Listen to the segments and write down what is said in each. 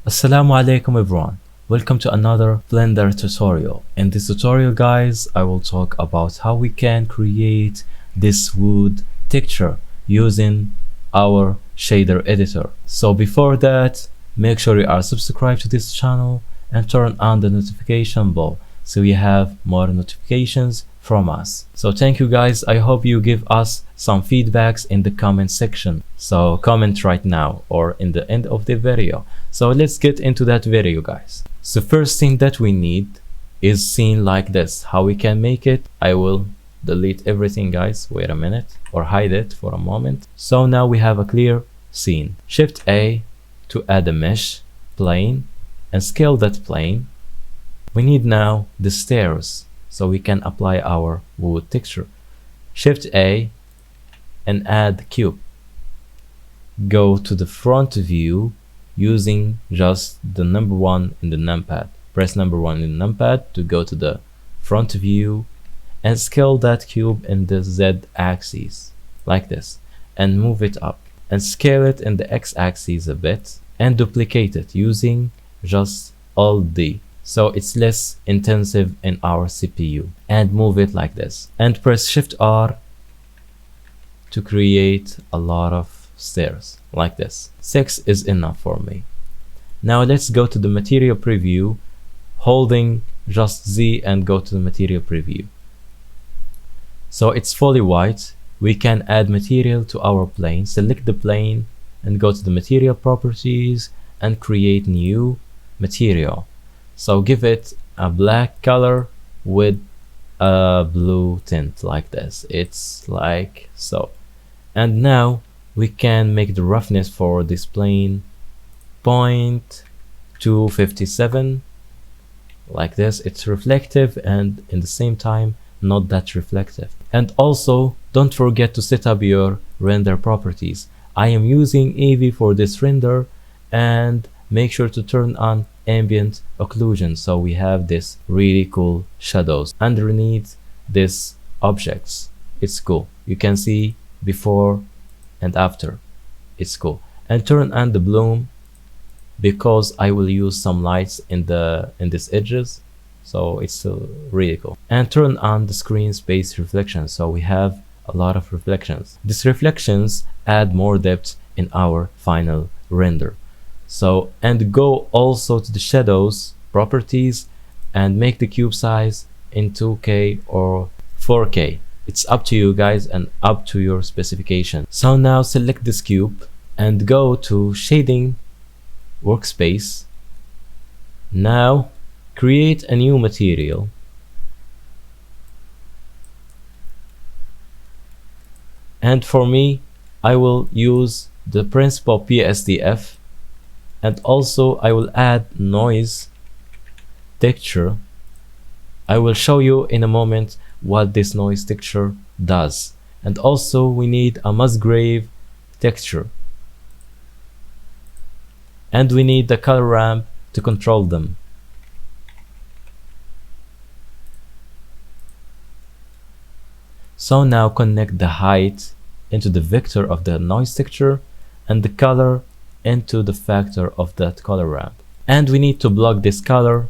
Assalamu alaikum everyone. Welcome to another Blender tutorial. In this tutorial guys, I will talk about how we can create this wood texture using our shader editor. So before that, make sure you are subscribed to this channel and turn on the notification bell so you have more notifications from us. So thank you guys. I hope you give us some feedbacks in the comment section. So comment right now or in the end of the video. So let's get into that video guys. So first thing that we need is scene like this. How we can make it? I will delete everything guys. Wait a minute or hide it for a moment. So now we have a clear scene. Shift A to add a mesh plane and scale that plane. We need now the stairs so we can apply our wood texture. Shift A and add cube. Go to the front view using just the number 1 in the numpad. Press number 1 in the numpad to go to the front view and scale that cube in the Z axis like this and move it up and scale it in the X axis a bit and duplicate it using just Alt D so it's less intensive in our CPU and move it like this and press Shift R to create a lot of stairs like this. 6 is enough for me. Now let's go to the material preview holding just Z and go to the material preview. So it's fully white. We can add material to our plane. Select the plane and go to the material properties and create new material. So give it a black color with a blue tint like this. It's like so. And now we can make the roughness for this plane 0.257 like this. It's reflective and in the same time not that reflective. And also don't forget to set up your render properties. I am using Eevee for this render and make sure to turn on ambient occlusion so we have this really cool shadows underneath these objects. It's cool. You can see before and after. It's cool. And turn on the bloom because I will use some lights in these edges, so it's still really cool. And turn on the screen space reflection so we have a lot of reflections. These reflections add more depth in our final render. So and go also to the shadows properties and make the cube size in 2K or 4K. It's up to you guys and up to your specification. So now select this cube and go to shading workspace. Now create a new material. And for me, I will use the principal PSDF and also I will add noise texture. I will show you in a moment what this noise texture does. And also we need a Musgrave texture and we need the color ramp to control them. So now connect the height into the vector of the noise texture and the color into the factor of that color ramp. And we need to plug this color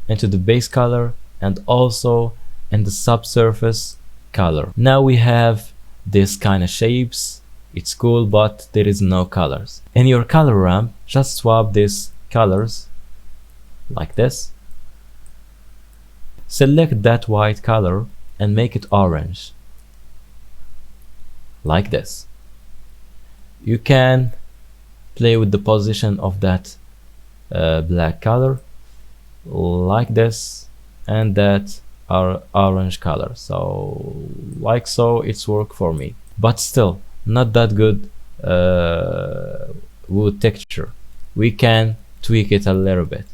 into the base color and also in the subsurface color. Now we have this kind of shapes. It's cool, but there is no colors. In your color ramp, just swap these colors like this. Select that white color and make it orange like this. You can play with the position of that black color like this and that are orange color, so like so it's work for me, but still not that good wood texture. We can tweak it a little bit.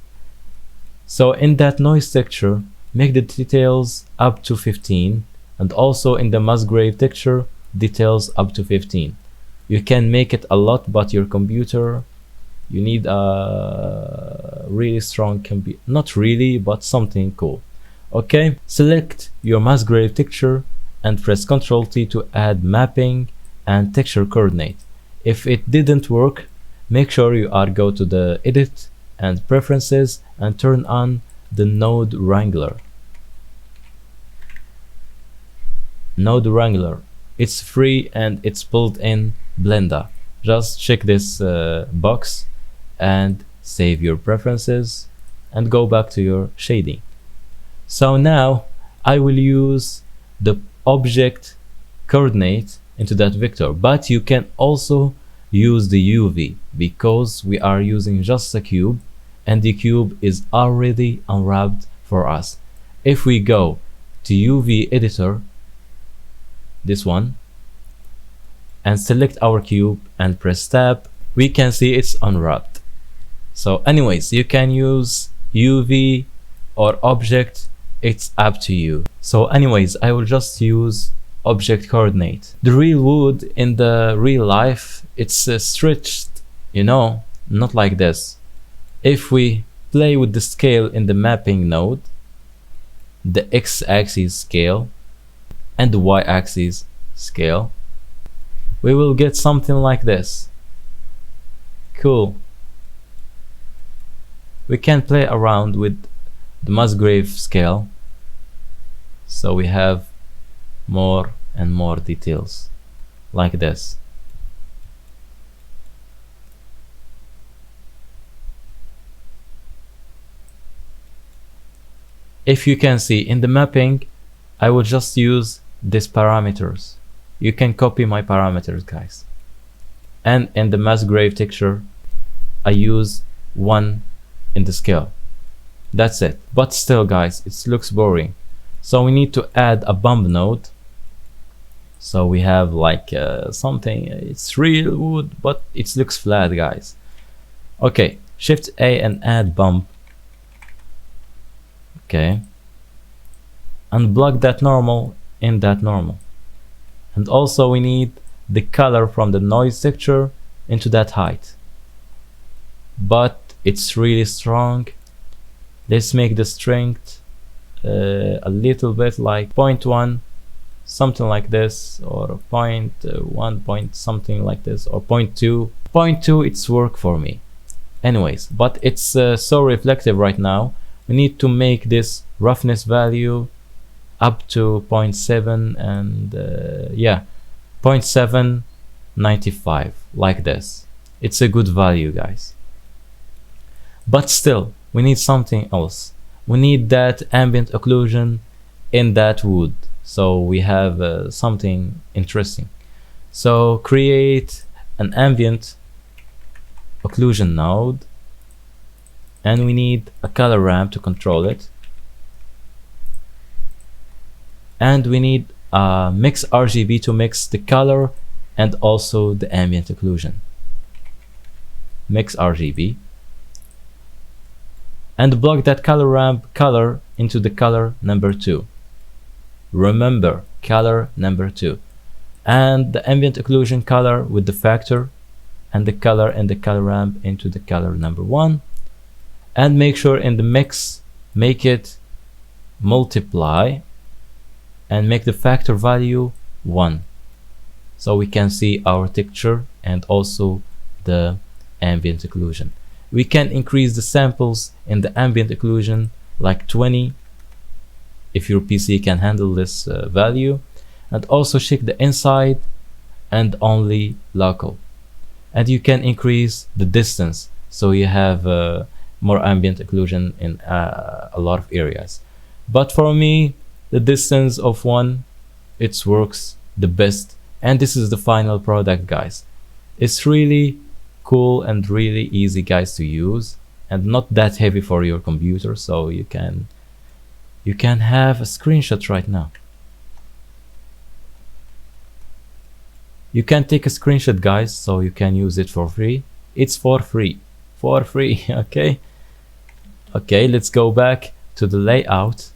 So in that noise texture, make the details up to 15 and also in the Musgrave texture, details up to 15. You can make it a lot, but your computer, you need a really strong computer, not really, but something cool. Okay, select your Musgrave texture and press Ctrl T to add mapping and texture coordinate. If it didn't work, make sure you are go to the edit and preferences and turn on the node wrangler. Node wrangler, it's free and it's built in Blender. Just check this box and save your preferences and go back to your shading. So now I will use the object coordinate into that vector, but you can also use the UV because we are using just a cube and the cube is already unwrapped for us. If we go to UV editor, this one, and select our cube and press tab, we can see it's unwrapped. So anyways, you can use UV or object, it's up to you. So anyways, I will just use object coordinate. The real wood in the real life, it's stretched, you know, not like this. If we play with the scale in the mapping node, the x-axis scale and the y-axis scale, we will get something like this. Cool. We can play around with the Musgrave scale, so we have more and more details like this. If you can see in the mapping, I will just use these parameters. You can copy my parameters, guys. And in the Musgrave texture, I use 1 in the scale. That's it. But still, guys, it looks boring. So we need to add a bump node. So we have like something, it's real wood, but it looks flat, guys. Okay, Shift A and add bump. Okay. Unblock that normal in that normal. And also we need the color from the noise texture into that height. But it's really strong. Let's make the strength a little bit like 0.1, something like this, or 0.1 point something like this, or 0.2. 0.2, it's work for me. Anyways, but it's so reflective right now. We need to make this roughness value up to 0.7 and yeah, 0.795, like this. It's a good value, guys. But still, we need something else. We need that ambient occlusion in that wood. So we have something interesting. So create an ambient occlusion node, and we need a color ramp to control it. And we need a mix RGB to mix the color and also the ambient occlusion. Mix RGB. And block that color ramp color into the color number 2. Remember, color number 2. And the ambient occlusion color with the factor, and the color and the color ramp into the color number 1. And make sure in the mix, make it multiply and make the factor value 1, so we can see our texture and also the ambient occlusion. We can increase the samples in the ambient occlusion like 20 if your PC can handle this value, and also check the inside and only local. And you can increase the distance so you have more ambient occlusion in a lot of areas. But for me, the distance of 1, it works the best. And this is the final product, guys. It's really cool and really easy, guys, to use, and not that heavy for your computer, so you can have a screenshot right now. You can take a screenshot, guys, so you can use it for free. It's for free. Okay, let's go back to the layout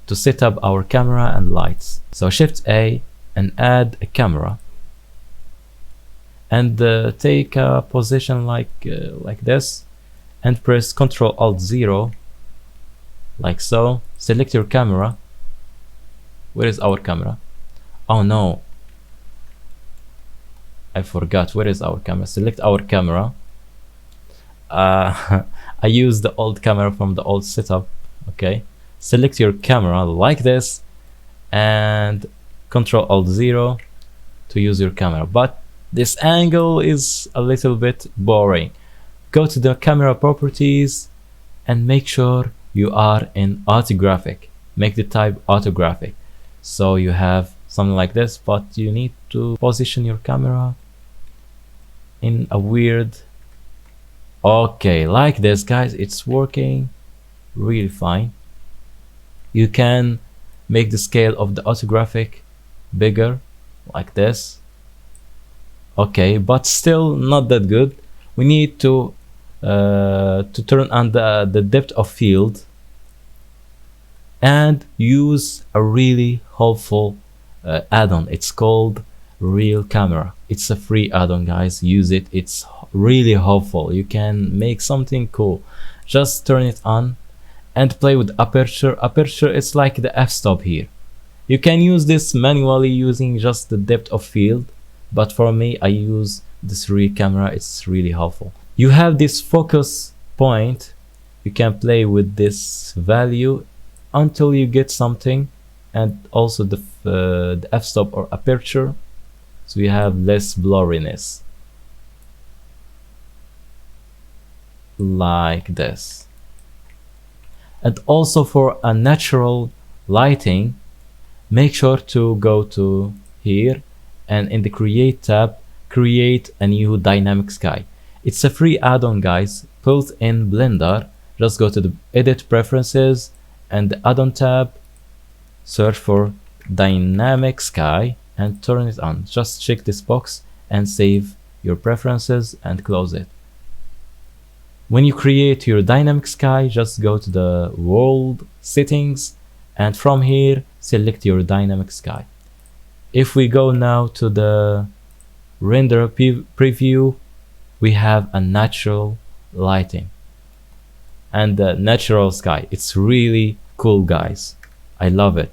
to set up our camera and lights. So Shift A and add a camera, and take a position like this, and press Ctrl Alt 0 like so. Select your camera. Where is our camera? Oh no, I forgot. Where is our camera? Select our camera. I I use the old camera from the old setup. Okay, select your camera like this and Control Alt 0 to use your camera, but this angle is a little bit boring. Go to the camera properties and make sure you are in autographic. Make the type autographic, so you have something like this, but you need to position your camera in a weird, okay, like this guys. It's working really fine. You can make the scale of the autographic bigger like this. Okay, but still not that good. We need to turn on the depth of field and use a really helpful add-on. It's called Real Camera. It's a free add-on guys, use it. It's really helpful. You can make something cool. Just turn it on and play with aperture. Aperture is like the f-stop here. You can use this manually using just the depth of field, but for me I use this Real Camera. It's really helpful. You have this focus point. You can play with this value until you get something, and also the f-stop or aperture, so you have less blurriness like this. And also for a natural lighting, make sure to go to here and in the create tab create a new dynamic sky. It's a free add-on guys, built in Blender. Just go to the edit preferences and the add-on tab, search for dynamic sky and turn it on. Just check this box and save your preferences and close it. When you create your dynamic sky, just go to the world settings and from here select your dynamic sky. If we go now to the render preview, we have a natural lighting and the natural sky. It's really cool guys, I love it.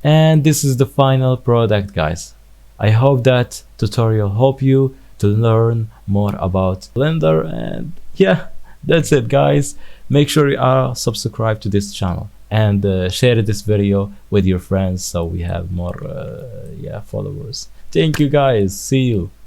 And this is the final product guys. I hope that tutorial helped you to learn more about Blender, and yeah, that's it guys. Make sure you are subscribed to this channel and share this video with your friends so we have more followers. Thank you guys, see you.